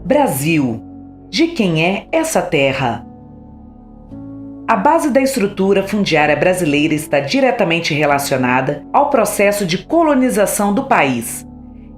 Brasil. De quem é essa terra? A base da estrutura fundiária brasileira está diretamente relacionada ao processo de colonização do país.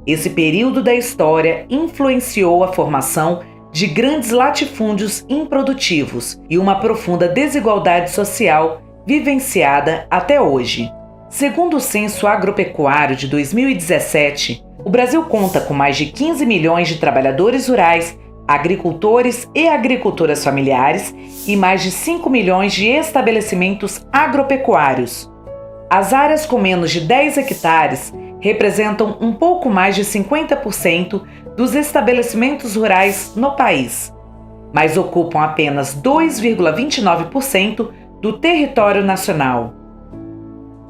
Esse período da história influenciou a formação de grandes latifúndios improdutivos e uma profunda desigualdade social vivenciada até hoje. Segundo o Censo Agropecuário de 2017, o Brasil conta com mais de 15 milhões de trabalhadores rurais, agricultores e agricultoras familiares e mais de 5 milhões de estabelecimentos agropecuários. As áreas com menos de 10 hectares representam um pouco mais de 50% dos estabelecimentos rurais no país, mas ocupam apenas 2,29% do território nacional.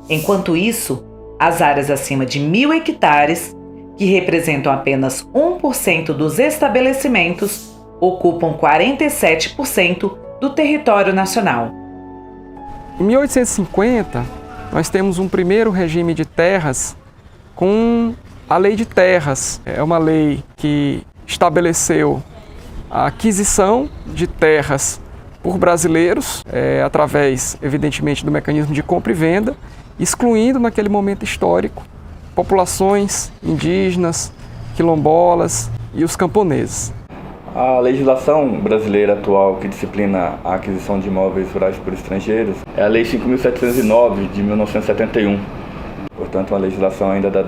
Enquanto isso, as áreas acima de 1.000 hectares, que representam apenas 1% dos estabelecimentos, ocupam 47% do território nacional. Em 1850, nós temos um primeiro regime de terras com a Lei de Terras. É uma lei que estabeleceu a aquisição de terras por brasileiros, através, evidentemente, do mecanismo de compra e venda, excluindo naquele momento histórico populações indígenas, quilombolas e os camponeses. A legislação brasileira atual que disciplina a aquisição de imóveis rurais por estrangeiros é a Lei 5.709 de 1971. Portanto, uma legislação ainda do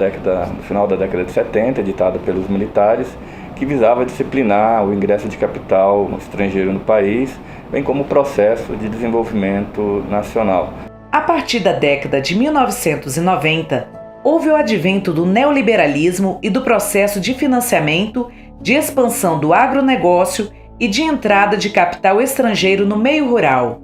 final da década de 70, editada pelos militares, que visava disciplinar o ingresso de capital estrangeiro no país, bem como o processo de desenvolvimento nacional. A partir da década de 1990, houve o advento do neoliberalismo e do processo de financiamento, de expansão do agronegócio e de entrada de capital estrangeiro no meio rural.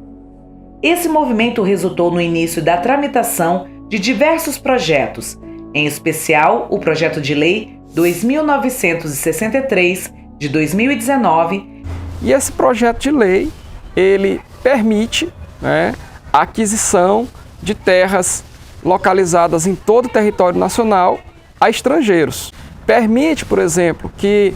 Esse movimento resultou no início da tramitação de diversos projetos, em especial o Projeto de Lei 2.963, de 2019. E esse projeto de lei, ele permite, a aquisição de terras localizadas em todo o território nacional a estrangeiros. Permite, por exemplo, que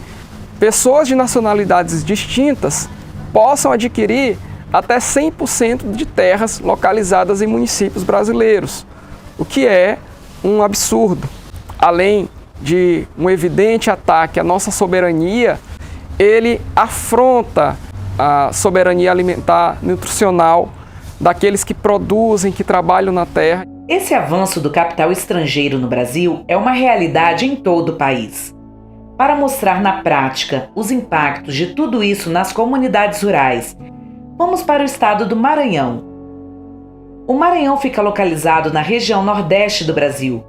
pessoas de nacionalidades distintas possam adquirir até 100% de terras localizadas em municípios brasileiros, o que é um absurdo. Além de um evidente ataque à nossa soberania, ele afronta a soberania alimentar nutricional daqueles que produzem, que trabalham na terra. Esse avanço do capital estrangeiro no Brasil é uma realidade em todo o país. Para mostrar na prática os impactos de tudo isso nas comunidades rurais, vamos para o estado do Maranhão. O Maranhão fica localizado na região nordeste do Brasil.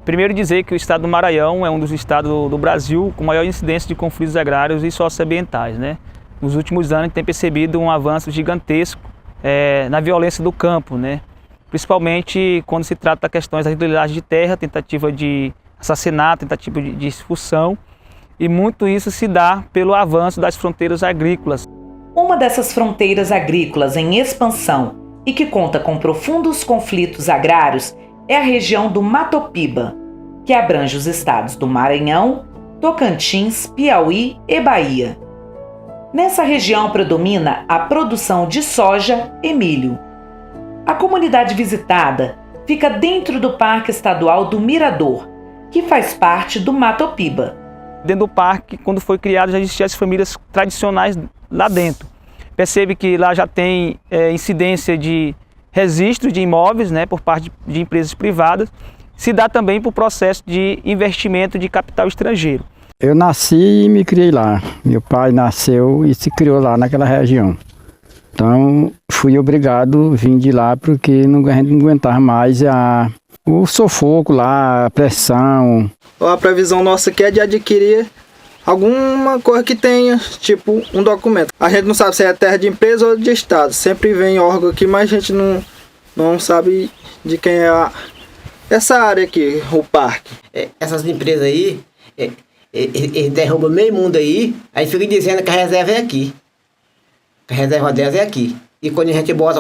Primeiro dizer que o estado do Maranhão é um dos estados do Brasil com maior incidência de conflitos agrários e socioambientais, Nos últimos anos a gente tem percebido um avanço gigantesco na violência do campo, Principalmente quando se trata das questões da irregularidade de terra, tentativa de assassinato, tentativa de expulsão, e muito isso se dá pelo avanço das fronteiras agrícolas. Uma dessas fronteiras agrícolas em expansão e que conta com profundos conflitos agrários é a região do Matopiba, que abrange os estados do Maranhão, Tocantins, Piauí e Bahia. Nessa região predomina a produção de soja e milho. A comunidade visitada fica dentro do Parque Estadual do Mirador, que faz parte do Matopiba. Dentro do parque, quando foi criado, já existiam as famílias tradicionais lá dentro. Percebe que lá já tem incidência de registro de imóveis, por parte de empresas privadas. Se dá também para o processo de investimento de capital estrangeiro. Eu nasci e me criei lá. Meu pai nasceu e se criou lá naquela região. Então, fui obrigado a vir de lá porque a gente não aguentava mais o sufoco lá, a pressão. A previsão nossa aqui é de adquirir alguma coisa que tenha, tipo um documento. A gente não sabe se é terra de empresa ou de estado. Sempre vem órgão aqui, mas a gente não sabe de quem é essa área aqui, o parque. Essas empresas aí, eles derrubam meio mundo aí fica dizendo que a reserva é aqui. A reserva delas é aqui. E quando a gente bota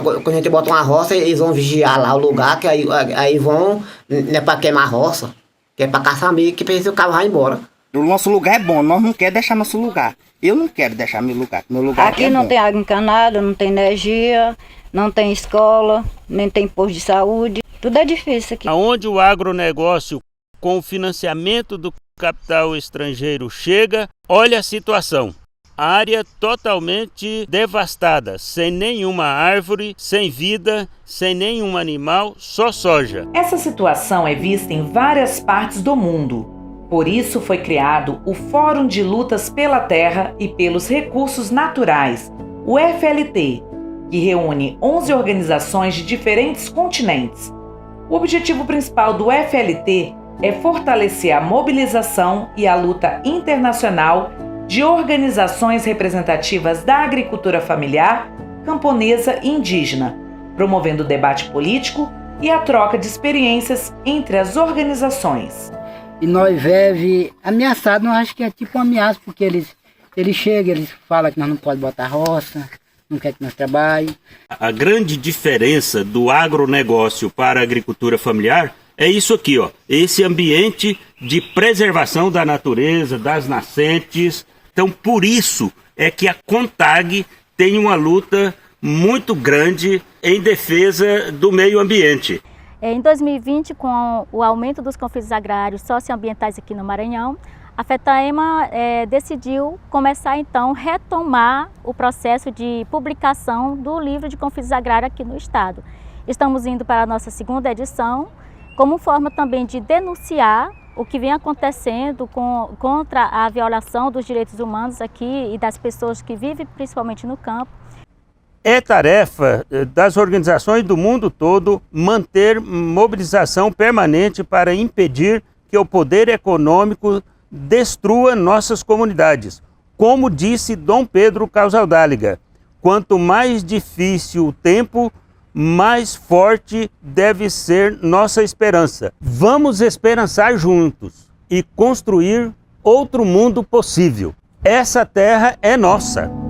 uma roça, eles vão vigiar lá o lugar, que aí vão, não é para queimar a roça, que é para caçar meio, que precisa o carro vai embora. O nosso lugar é bom, nós não queremos deixar nosso lugar. Eu não quero deixar meu lugar. Meu lugar aqui é não bom. tem água encanada, não tem energia, não tem escola, nem tem posto de saúde. Tudo é difícil aqui. Aonde o agronegócio, com o financiamento do capital estrangeiro, chega, olha a situação. Área totalmente devastada, sem nenhuma árvore, sem vida, sem nenhum animal, só soja. Essa situação é vista em várias partes do mundo. Por isso foi criado o Fórum de Lutas pela Terra e pelos Recursos Naturais, o FLT, que reúne 11 organizações de diferentes continentes. O objetivo principal do FLT é fortalecer a mobilização e a luta internacional de organizações representativas da agricultura familiar, camponesa e indígena, promovendo o debate político e a troca de experiências entre as organizações. E nós vive ameaçado, nós acho que é tipo uma ameaça, porque eles chegam, eles falam que nós não podemos botar roça, não quer que nós trabalhemos. A grande diferença do agronegócio para a agricultura familiar é isso aqui, ó, esse ambiente de preservação da natureza, das nascentes. Então, por isso é que a CONTAG tem uma luta muito grande em defesa do meio ambiente. Em 2020, com o aumento dos conflitos agrários socioambientais aqui no Maranhão, a FETAEMA decidiu começar, então, retomar o processo de publicação do livro de conflitos agrários aqui no estado. Estamos indo para a nossa segunda edição, como forma também de denunciar o que vem acontecendo contra a violação dos direitos humanos aqui e das pessoas que vivem principalmente no campo. É tarefa das organizações do mundo todo manter mobilização permanente para impedir que o poder econômico destrua nossas comunidades. Como disse Dom Pedro Casaldáliga, quanto mais difícil o tempo, mais forte deve ser nossa esperança. Vamos esperançar juntos e construir outro mundo possível. Essa terra é nossa.